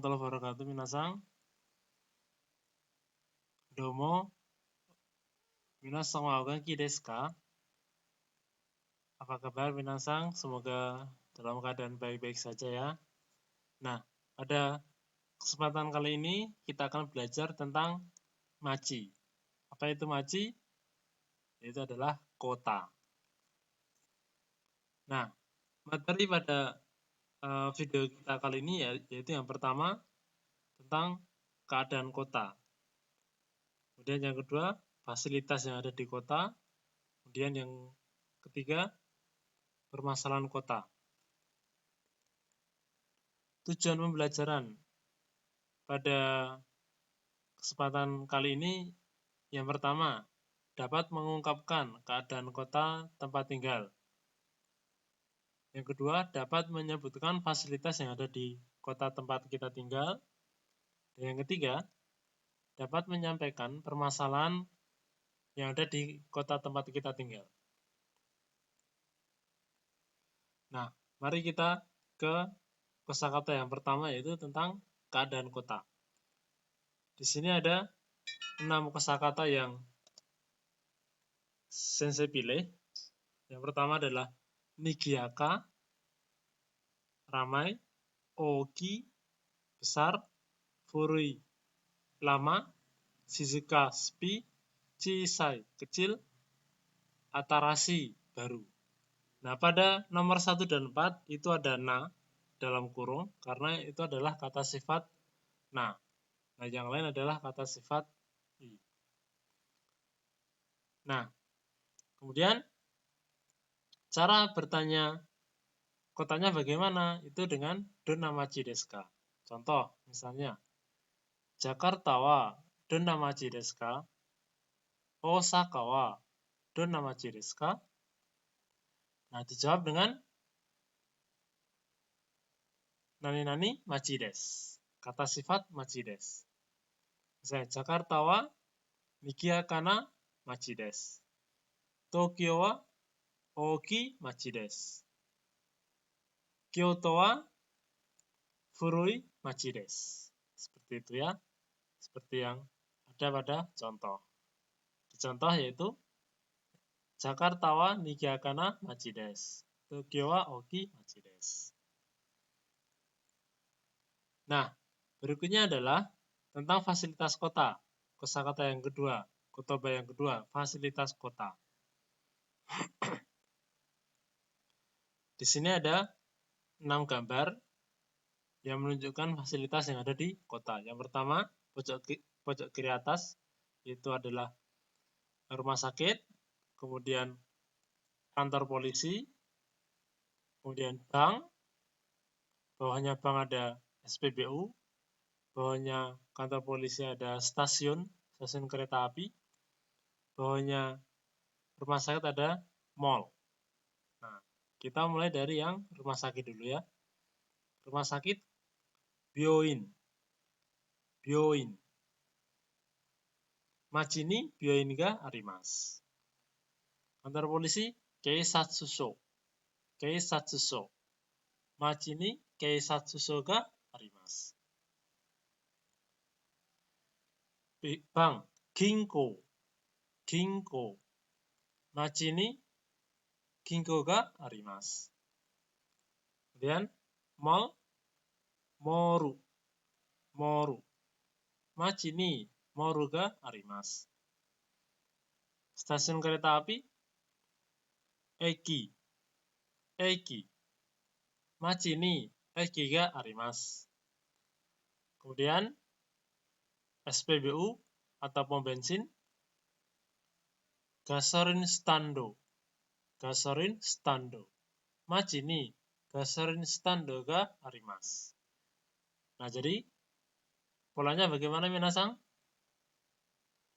warahmatullahi wabarakatuh. Minasang. Domo. Minasang wa genki desu ka? Apa kabar minasang? Semoga dalam keadaan baik-baik saja ya. Nah, pada kesempatan kali ini kita akan belajar tentang machi. Apa itu machi? Itu adalah kota. Nah, materi pada video kita kali ini yaitu yang pertama tentang keadaan kota. Kemudian yang kedua, fasilitas yang ada di kota. Kemudian yang ketiga, permasalahan kota. Tujuan pembelajaran pada kesempatan kali ini yang pertama, dapat mengungkapkan keadaan kota tempat tinggal. Yang kedua, dapat menyebutkan fasilitas yang ada di kota tempat kita tinggal. Dan yang ketiga, dapat menyampaikan permasalahan yang ada di kota tempat kita tinggal. Nah, mari kita ke kosakata yang pertama, yaitu tentang keadaan kota. Di sini ada 6 kosakata yang sensei pilih. Yang pertama adalah Nigiaka, ramai, Oki, besar, Furui, lama, Shizuka, sepi, Chisai, kecil, Atarashi, baru. Nah, pada nomor 1 dan 4 itu ada na dalam kurung, karena itu adalah kata sifat na. Nah, yang lain adalah kata sifat i. Nah, kemudian cara bertanya kotanya bagaimana? Itu dengan donamachi desu ka. Contoh, misalnya, Jakarta wa donamachi desu ka? Osaka wa donamachi desu ka? Nah, dijawab dengan nani-nani machi desu. Kata sifat machi desu. Misalnya, Jakarta wa nigiaka na machi desu. Tokyo wa ookii machi desu. Kyoto wa furui machi desu. Seperti itu ya. Seperti yang ada pada contoh. Di contoh yaitu Jakarta wa nigiaka na machi desu. Tokyo wa ookii machi desu. Nah, berikutnya adalah tentang fasilitas kota. Kosakata yang kedua, kotoba yang kedua, fasilitas kota. Di sini ada 6 gambar yang menunjukkan fasilitas yang ada di kota. Yang pertama, pojok kiri atas, itu adalah rumah sakit, kemudian kantor polisi, kemudian bank, bawahnya bank ada SPBU, bawahnya kantor polisi ada stasiun kereta api, bawahnya rumah sakit ada mall. Nah, kita mulai dari yang rumah sakit dulu ya. Rumah sakit byoin. Machi ni byoin ga arimasu. Kantor polisi keisatsuso. Machi ni keisatsuso ga arimasu. Bank ginko. Machi ni ginko ga arimasu. Kemudian mall moru. Machi ni moru ga arimasu. Stasiun kereta api eki. Machi ni eki ga arimasu. Kemudian SPBU atau pom bensin gasorin stando. Machi ni gasorin stando ga arimasu. Nah, jadi polanya bagaimana minasang?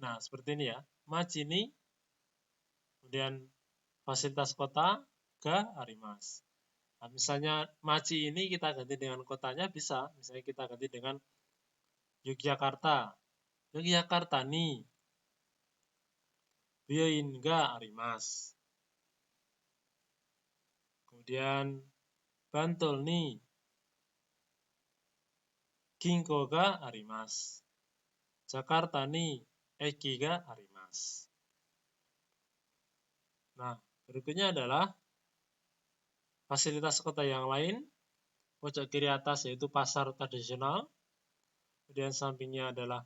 Nah, seperti ini ya. Machi ni, kemudian fasilitas kota ga arimasu. Nah, misalnya machi ini kita ganti dengan kotanya bisa. Misalnya kita ganti dengan Yogyakarta ni byoin ga arimasu. Kemudian Bantul ni Ginkgo ga arimasu. Jakarta ni eki ga arimasu. Nah, berikutnya adalah fasilitas kota yang lain. Pojok kiri atas yaitu pasar tradisional. Kemudian sampingnya adalah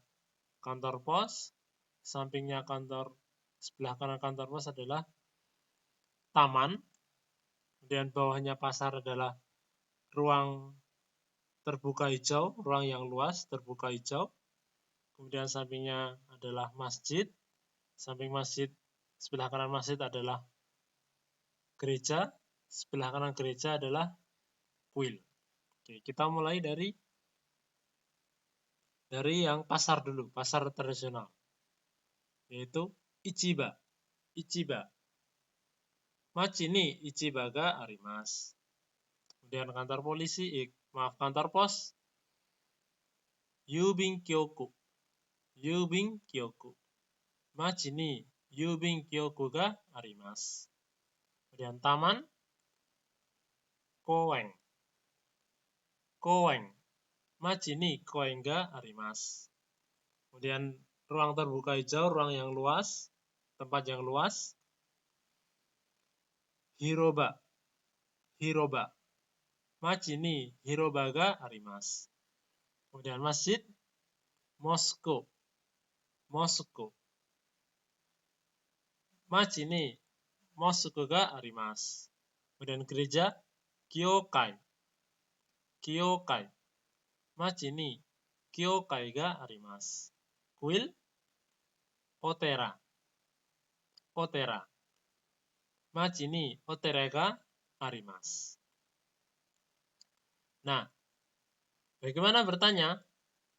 kantor pos. Sampingnya sebelah kanan kantor pos adalah taman. Kemudian bawahnya pasar adalah ruang terbuka hijau, ruang yang luas terbuka hijau. Kemudian sampingnya adalah masjid. Samping masjid, sebelah kanan masjid adalah gereja. Sebelah kanan gereja adalah kuil. Oke, kita mulai dari yang pasar dulu, pasar tradisional. Yaitu Ichiba. Ichiba. Machi ni Ichiba ga arimasu. Kemudian kantor polisi, kantor pos, Yubin Kyoku. Yubin Kyoku. Machi ni Yubin Kyoku ga arimasu. Kemudian taman, Koen. Koen. Machi ni koen ga arimasu. Kemudian ruang terbuka hijau, ruang yang luas, tempat yang luas, Hiroba. Hiroba. Machi ni hiroba ga arimasu. Kemudian masjid, Mosko. Mosko. Machi ni Mosko ga arimasu. Kemudian gereja, Kyokai. Kyokai. Machi ni Kyokai ga arimasu. Kuil, Otera. Otera. Machi ni Otera ga arimasu. Nah, bagaimana bertanya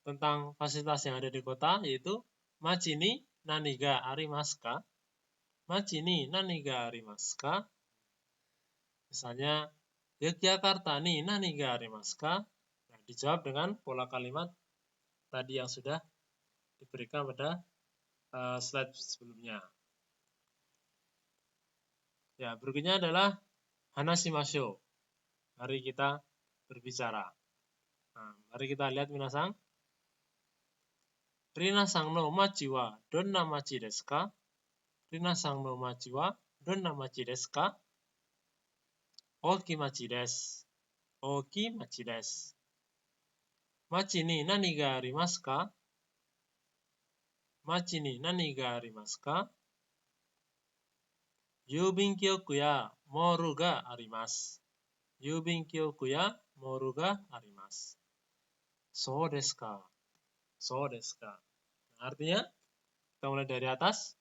tentang fasilitas yang ada di kota, yaitu Machi ni nani ga arimasu ka? Machi ni nani ga arimasu ka? Misalnya, Yogyakarta ni nani ga arimasu ka? Nah, dijawab dengan pola kalimat tadi yang sudah diberikan pada slide sebelumnya. Ya, berikutnya adalah Hanashimashou. Mari kita berbicara. Nah, mari kita lihat minasang. Rinasang no machi wa donna machi desu ka? Rinasang no machi wa donna machi desu ka? Oki machi desu. Oki machi desu. Machi ni nani ga arimasu ka? Machi ni nani ga arimasu ka? Yubin kyoku ya moru ga arimasu. Yubin kyoku ya moru ga arimasu. So desu ka? So desu ka? Nah, artinya, kita mulai dari atas.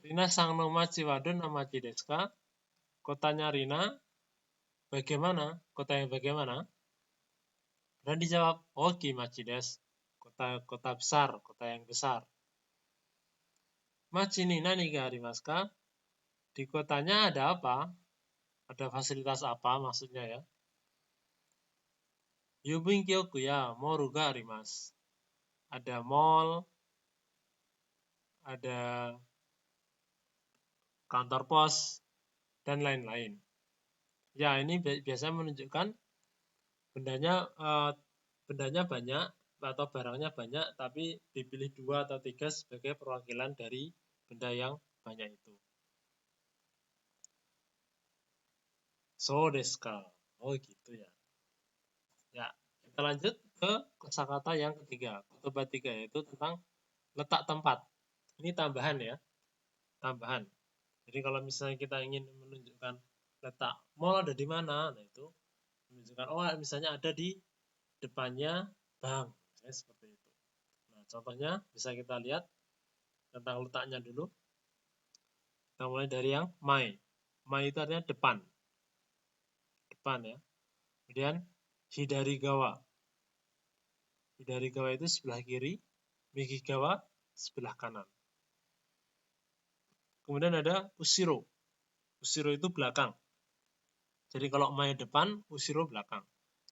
Rina sang no machi wa donna machi desu ka? Kotanya Rina, bagaimana? Kota yang bagaimana? Dan dijawab, Oki machi desu. Kota besar, kota yang besar. Machi ni nani ga arimasu ka? Di kotanya ada apa? Ada fasilitas apa maksudnya ya? Yubin kyoku ya moru ga arimasu. Ada mall, ada kantor pos, dan lain-lain. Ya, ini biasanya menunjukkan bendanya banyak atau barangnya banyak, tapi dipilih 2 atau 3 sebagai perwakilan dari benda yang banyak itu. So desu ka? Oh gitu ya. Ya, kita lanjut ke kosakata yang ketiga. Kotoba 3 yaitu tentang letak tempat. Ini tambahan ya. Tambahan. Jadi kalau misalnya kita ingin menunjukkan letak mall ada di mana, nah itu menunjukkan misalnya ada di depannya bank, misalnya seperti itu. Nah, contohnya bisa kita lihat tentang letaknya dulu. Kita mulai dari yang mai. Mai itu artinya depan. Depan ya. Kemudian Hidarigawa. Hidarigawa itu sebelah kiri, Migigawa sebelah kanan. Kemudian ada Ushiro. Ushiro itu belakang. Jadi kalau mai depan, Ushiro belakang.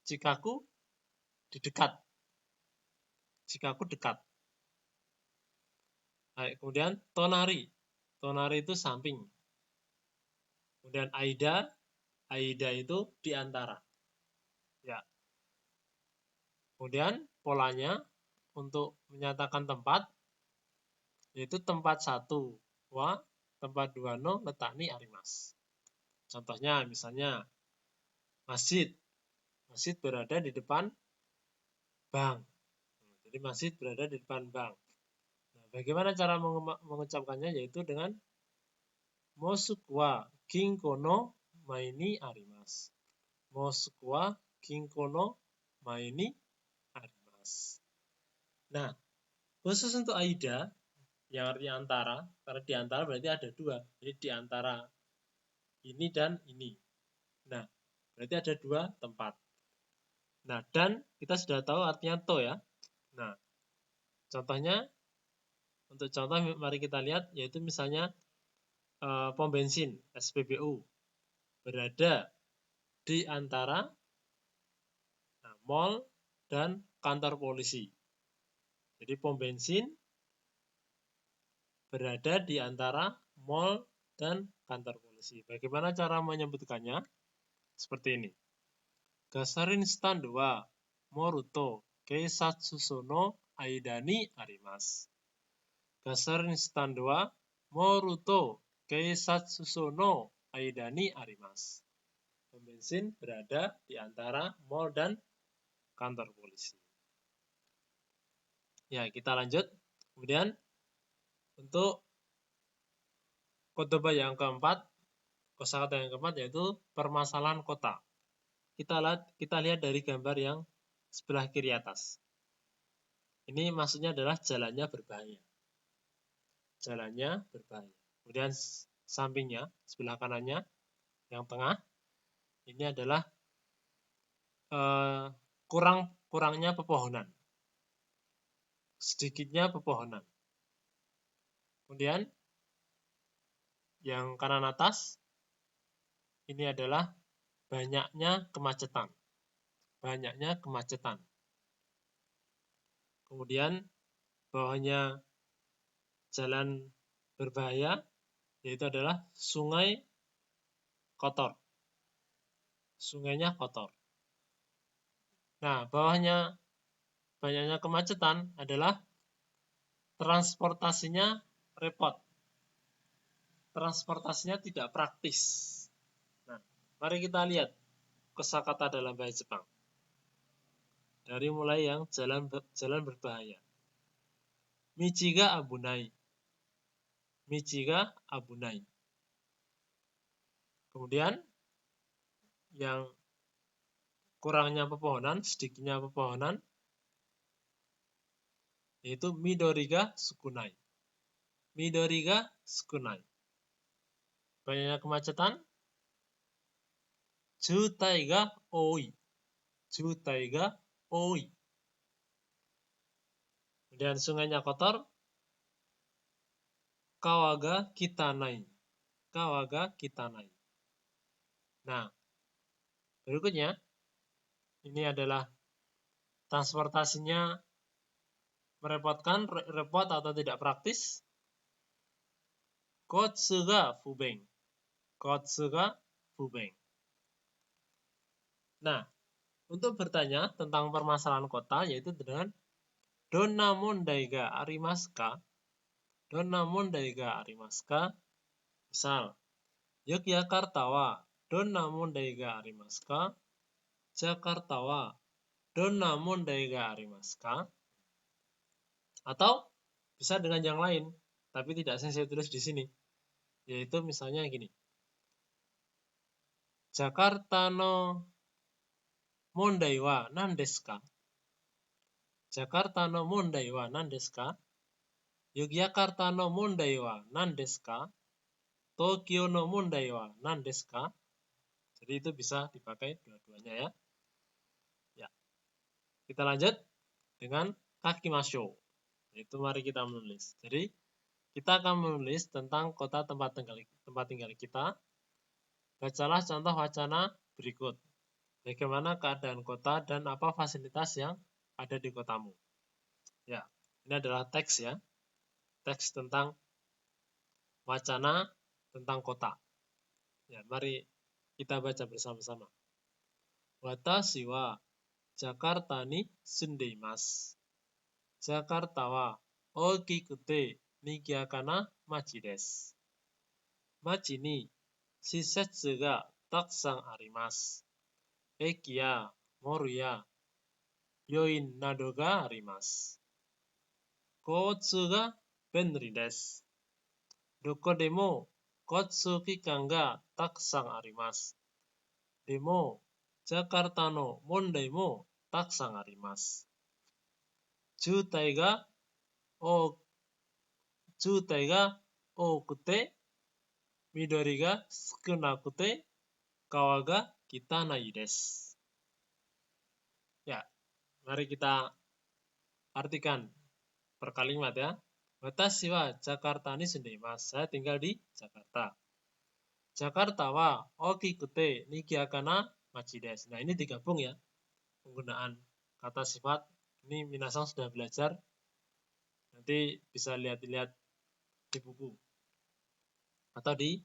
Chikaku di dekat. Chikaku dekat. Baik, kemudian Tonari. Tonari itu samping. Kemudian Aida. Aida itu di antara. Ya. Kemudian polanya untuk menyatakan tempat, yaitu tempat 1 wa, tempat 2 no letak ni arimas. Contohnya misalnya masjid. Masjid berada di depan bank. Jadi masjid berada di depan bank. Nah, bagaimana cara mengucapkannya? Yaitu dengan mosuku wa ginko no mae ni arimasu. Mosuku wa ginko no mae ni arimasu. Nah, khusus untuk AIDA yang artinya antara, karena di antara berarti ada 2. Jadi di antara ini dan ini. Nah, berarti ada 2 tempat. Nah, dan kita sudah tahu artinya to ya. Nah, contohnya, untuk contoh mari kita lihat, yaitu misalnya pom bensin SPBU berada di antara mall dan kantor polisi. Jadi pom bensin berada di antara mall dan kantor polisi. Bagaimana cara menyebutkannya? Seperti ini. Gasorin stand wa moruto keisatsu no aida ni arimasu. Gasorin stand wa moruto keisatsu no aida ni arimasu. Pom bensin berada di antara mall dan kantor polisi. Ya, kita lanjut. Kemudian untuk kotoba yang keempat, kosakata yang keempat yaitu permasalahan kota. Kita lihat dari gambar yang sebelah kiri atas. Ini maksudnya adalah jalannya berbahaya. Jalannya berbahaya. Kemudian sampingnya, sebelah kanannya, yang tengah, ini adalah kurangnya pepohonan. Sedikitnya pepohonan. Kemudian yang kanan atas, ini adalah banyaknya kemacetan. Banyaknya kemacetan. Kemudian bawahnya jalan berbahaya, yaitu adalah sungai kotor. Sungainya kotor. Nah, bawahnya banyaknya kemacetan adalah transportasinya repot. Transportasinya tidak praktis. Nah, mari kita lihat kosakata dalam bahasa Jepang. Dari mulai yang jalan berbahaya. Michiga abunai. Michiga abunai. Kemudian yang kurangnya pepohonan, sedikitnya pepohonan, yaitu midoriga sukunai. Midoriga sukunai. Banyaknya kemacetan, jutai ga oi. Jutai ga oi. Kemudian sungainya kotor, kawaga kitanai. Kawaga kitanai. Nah, berikutnya, ini adalah transportasinya merepotkan, repot atau tidak praktis. Kotsu ga fubeng. Kotsu ga fubeng. Nah, untuk bertanya tentang permasalahan kota, yaitu dengan donna mondai ga arimasu ka? Donna mondai ga arimasu ka? Misal, Yogyakarta wa donna mondai ga arimasu ka? Jakarta wa donna mondai ga arimasu ka? Atau bisa dengan yang lain, tapi tidak saya tulis di sini. Yaitu misalnya gini. Jakarta no mondai wa nan desu ka? Jakarta no mondai wa nan desu ka? Yogyakarta no mondai wa nan desu ka? Tokyo no mondai wa nan desu ka? Jadi itu bisa dipakai dua-duanya ya. Ya. Kita lanjut dengan kakimashou. Itu mari kita menulis. Jadi kita akan menulis tentang kota tempat tinggal kita. Bacalah contoh wacana berikut. Bagaimana keadaan kota dan apa fasilitas yang ada di kotamu. Ya, ini adalah teks ya. Teks tentang wacana tentang kota. Ya, mari kita baca bersama-sama. Watashi wa Jakarta ni sundeimasu. Jakarta wa ookikute nigiyaka na machi desu. Machi ni shisetsu ga takusan arimasu. Eki ya moru ya byoin nado ga arimasu. Koutsu ga benri desu. Doko demo kotsu kikan ga takusan arimasu. Demo Jakarta no mondai mo takusan arimasu. Jutai ga ookute, midori ga sukunakute, kawa ga kitanai desu. Ya, mari kita artikan per kalimat ya. Watashi wa Jakarta ni sundeimasu. Saya tinggal di Jakarta. Jakarta wa ookikute nigiyaka na machi desu. Nah, ini digabung ya. Penggunaan kata sifat. Ini minasang sudah belajar. Nanti bisa lihat-lihat di buku. Atau di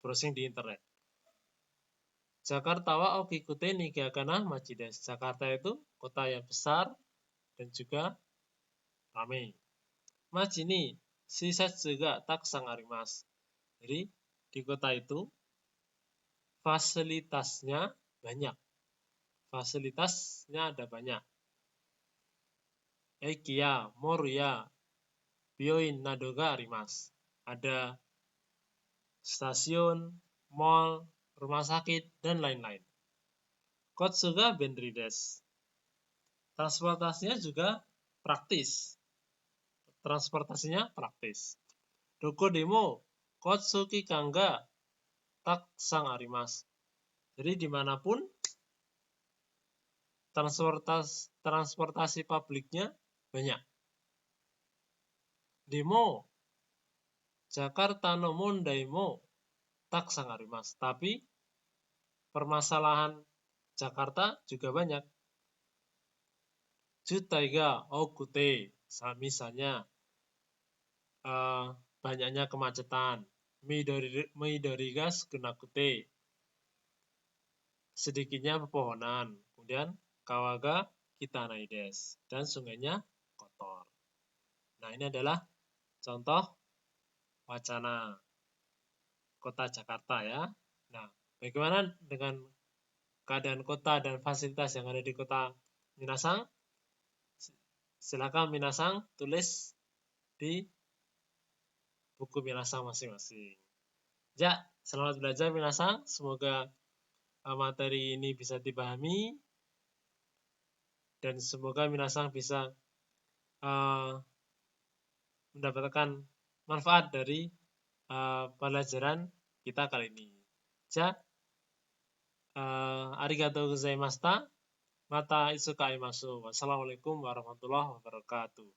browsing di internet. Jakarta wa ookikute nigiyaka na machi desu. Jakarta itu kota yang besar dan juga ramai. Machi ni shisetsu ga takusan arimasu. Jadi di kota itu fasilitasnya banyak. Fasilitasnya ada banyak. Eki ya moru ya byoin nado ga arimasu. Ada stasiun, mall, rumah sakit, dan lain-lain. Kotsu ga benri desu. Transportasinya juga praktis. Doko demo kotsu kikan ga takusan arimasu. Jadi dimanapun transportasi publiknya banyak. Demo Jakarta no mondai mo takusan arimasu. Tapi permasalahan Jakarta juga banyak. Jutai ga ookute, misalnya banyaknya kemacetan. Midori ga sukunakute, sedikitnya pepohonan. Kemudian kawa ga kitanai desu, dan sungainya kotor. Nah, ini adalah contoh wacana kota Jakarta ya. Nah, bagaimana dengan keadaan kota dan fasilitas yang ada di kota minasang? Silakan minasang tulis di buku minasang masing-masing. Ya, selamat belajar minasang. Semoga materi ini bisa dipahami dan semoga minasang bisa mendapatkan manfaat dari pelajaran kita kali ini. Ja, arigatou gozaimashita. Mata itsuka aimasu. Wassalamualaikum warahmatullahi wabarakatuh.